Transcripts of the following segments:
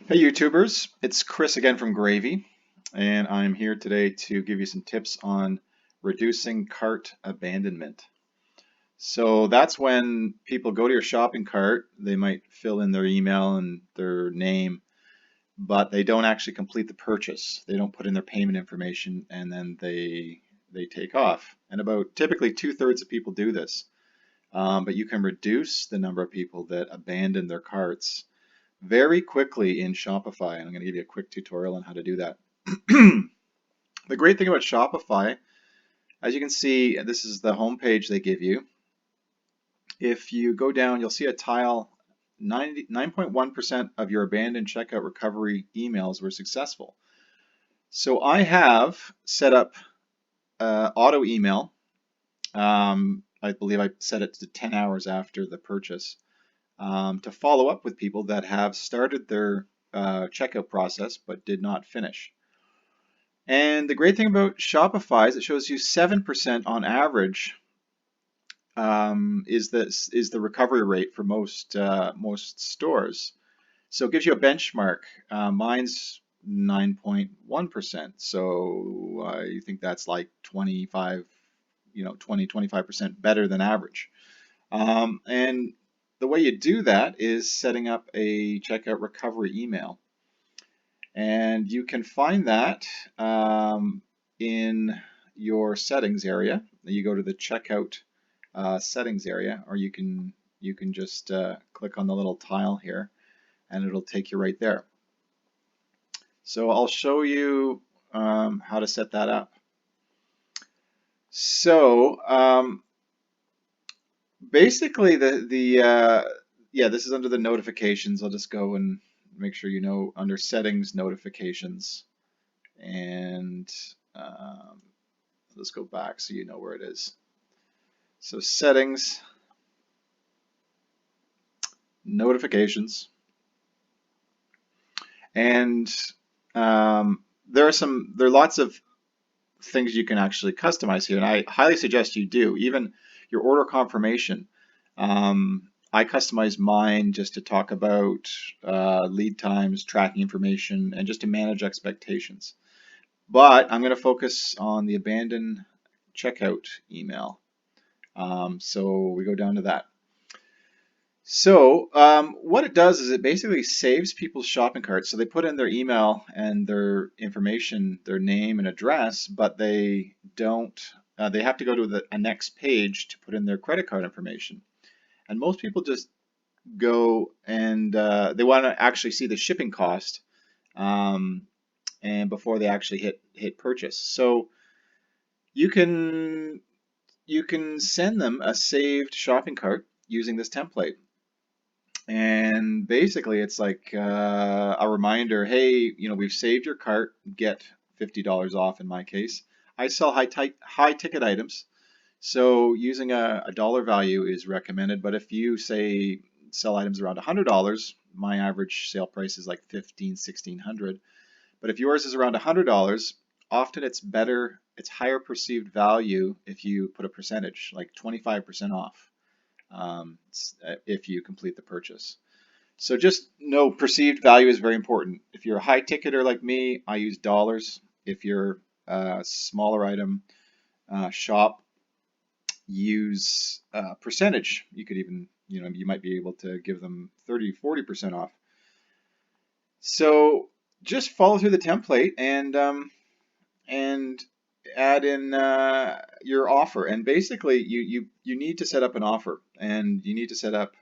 Hey YouTubers, it's Chris again from Gravy, and I'm here today to give you some tips on reducing cart abandonment. So that's when people go to your shopping cart, they might fill in their email and their name, but they don't actually complete the purchase. They don't put in their payment information and then they take off. And about typically two-thirds of people do this. But you can reduce the number of people that abandon their carts very quickly in Shopify, and I'm going to give you a quick tutorial on how to do that. The great thing about Shopify, as you can see, this is the home page they give you. If you go down, you'll see a tile. 99.1% of your abandoned checkout recovery emails were successful. So I have set up auto email. I believe I set it to 10 hours after the purchase to follow up with people that have started their checkout process but did not finish. And the great thing about Shopify is it shows you 7% on average is the recovery rate for most stores. So it gives you a benchmark. Mine's 9.1%. So you think that's like 25, 25% better than average. And the way you do that is setting up a checkout recovery email. And you can find that in your settings area. You go to the checkout settings area, or you can just click on the little tile here, and it'll take you right there. So I'll show you how to set that up. So basically, this is under the notifications. I'll just go and make sure you know under settings notifications, and let's go back so you know where it is. So settings, notifications, and there are lots of things you can actually customize here, and I highly suggest you do. Even your order confirmation. I customize mine just to talk about lead times, tracking information, and just to manage expectations. But I'm going to focus on the abandoned checkout email. So we go down to that. So what it does is it basically saves people's shopping carts. So they put in their email and their information, their name and address, but they don't. They have to go to a next page to put in their credit card information. And most people just go and they want to actually see the shipping cost, and before they actually hit purchase. So you can send them a saved shopping cart using this template. And basically, it's like a reminder, hey, we've saved your cart, get $50 off in my case. I sell high ticket items, so using a dollar value is recommended. But if you say sell items around $100, my average sale price is like $1,600. But if yours is around $100, often it's higher perceived value if you put a percentage, like 25% off, if you complete the purchase. So just know perceived value is very important. If you're a high ticketer like me, I use dollars. If you're a smaller item shop, use percentage. You could even, you might be able to give them 30-40% off. So just follow through the template and add in your offer. And basically, you need to set up an offer, and you need to set up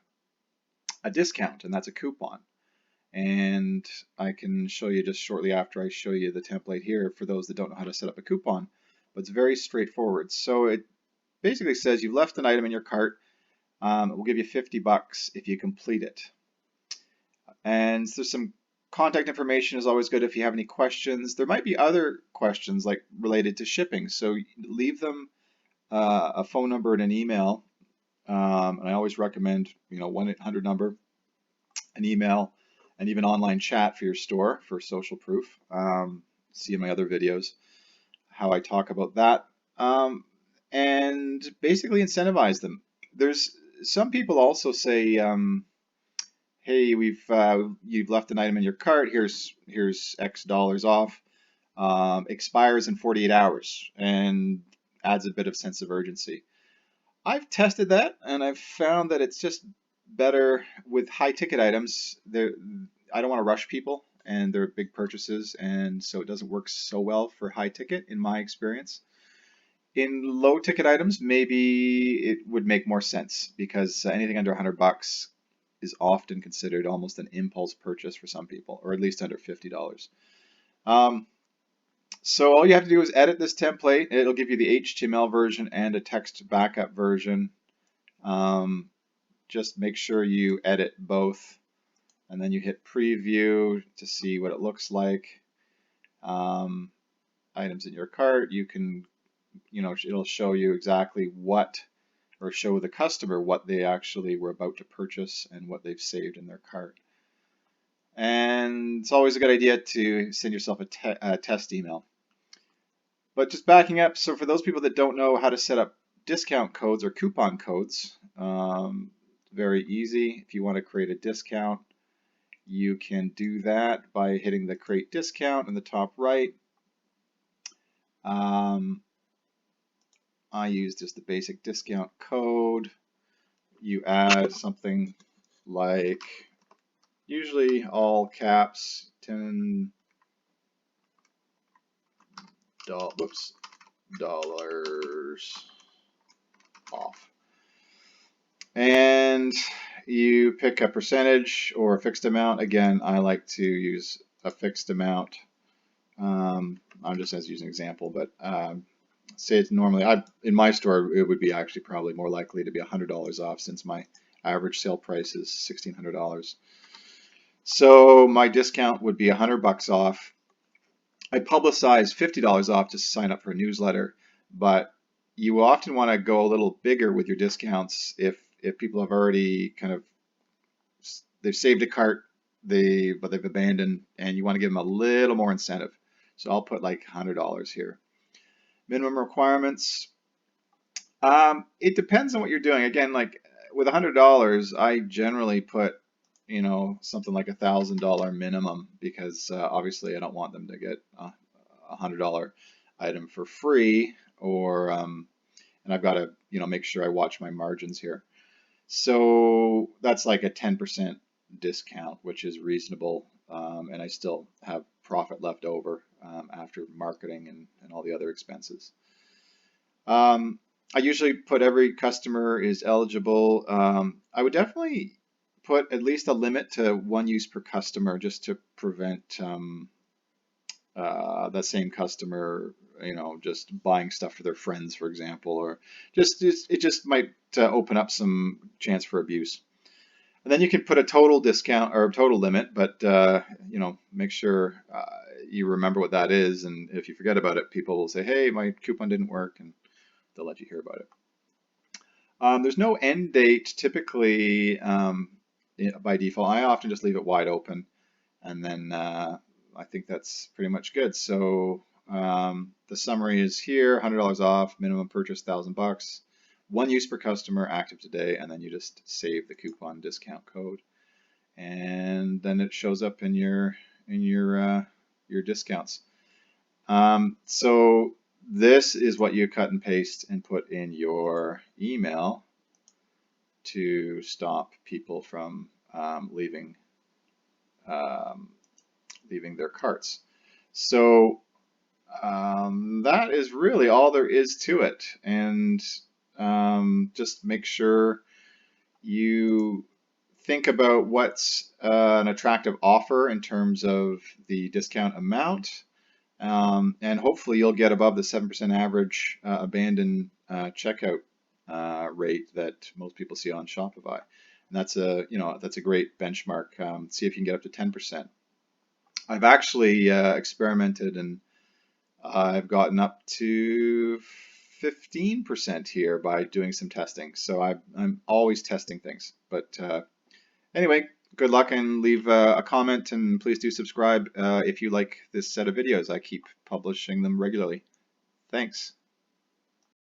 a discount, and that's a coupon. And I can show you just shortly after I show you the template here for those that don't know how to set up a coupon. But it's very straightforward. So it basically says you've left an item in your cart. It will give you $50 if you complete it. And there's some contact information is always good if you have any questions. There might be other questions like related to shipping. So leave them a phone number and an email. And I always recommend, 1-800 number, an email, and even online chat for your store for social proof. See in my other videos how I talk about that. And basically incentivize them. There's some people also say, hey, you've left an item in your cart. Here's X dollars off. Expires in 48 hours, and adds a bit of sense of urgency. I've tested that, and I've found that it's just better with high ticket items. I don't want to rush people, and they're big purchases, and so it doesn't work so well for high ticket in my experience. In low ticket items, maybe it would make more sense because anything under $100 is often considered almost an impulse purchase for some people, or at least under $50. Um, so all you have to do is edit this template. It'll give you the HTML version and a text backup version. Um, just make sure you edit both, and then you hit preview to see what it looks like. Items in your cart, you can, it'll show you exactly what, or show the customer what they actually were about to purchase and what they've saved in their cart. And it's always a good idea to send yourself a test email. But just backing up, so for those people that don't know how to set up discount codes or coupon codes, very easy. If you want to create a discount, you can do that by hitting the create discount in the top right. I use just the basic discount code. You add something like, usually all caps, $10 off. And you pick a percentage or a fixed amount. Again, I like to use a fixed amount. I'm just using an example, but say it's normally, in my store, it would be actually probably more likely to be $100 off since my average sale price is $1,600. So my discount would be $100 off. I publicize $50 off to sign up for a newsletter, but you often want to go a little bigger with your discounts if people have already they've saved a cart, but they've abandoned, and you want to give them a little more incentive. So I'll put like $100 here. Minimum requirements. It depends on what you're doing. Again, like with $100, I generally put something like $1,000 minimum because obviously I don't want them to get a $100 item for free, or and I've got to make sure I watch my margins here. So that's like a 10% discount, which is reasonable, and I still have profit left over after marketing and all the other expenses. I usually put every customer is eligible. I would definitely put at least a limit to one use per customer just to prevent that same customer, just buying stuff for their friends, for example, or it just might open up some chance for abuse. And then you can put a total discount or a total limit, but make sure you remember what that is. And if you forget about it, people will say, "Hey, my coupon didn't work," and they'll let you hear about it. There's no end date typically by default. I often just leave it wide open, and then I think that's pretty much good. So the summary is here: $100 off, minimum purchase $1,000, one use per customer, active today, and then you just save the coupon discount code, and then it shows up in your discounts. So this is what you cut and paste and put in your email to stop people from leaving their carts. So that is really all there is to it. And just make sure you think about what's an attractive offer in terms of the discount amount. And hopefully you'll get above the 7% average abandoned checkout rate that most people see on Shopify. And that's a great benchmark. See if you can get up to 10%. I've actually experimented, and I've gotten up to 15% here by doing some testing. So I'm always testing things. But anyway, good luck, and leave a comment, and please do subscribe if you like this set of videos. I keep publishing them regularly. Thanks.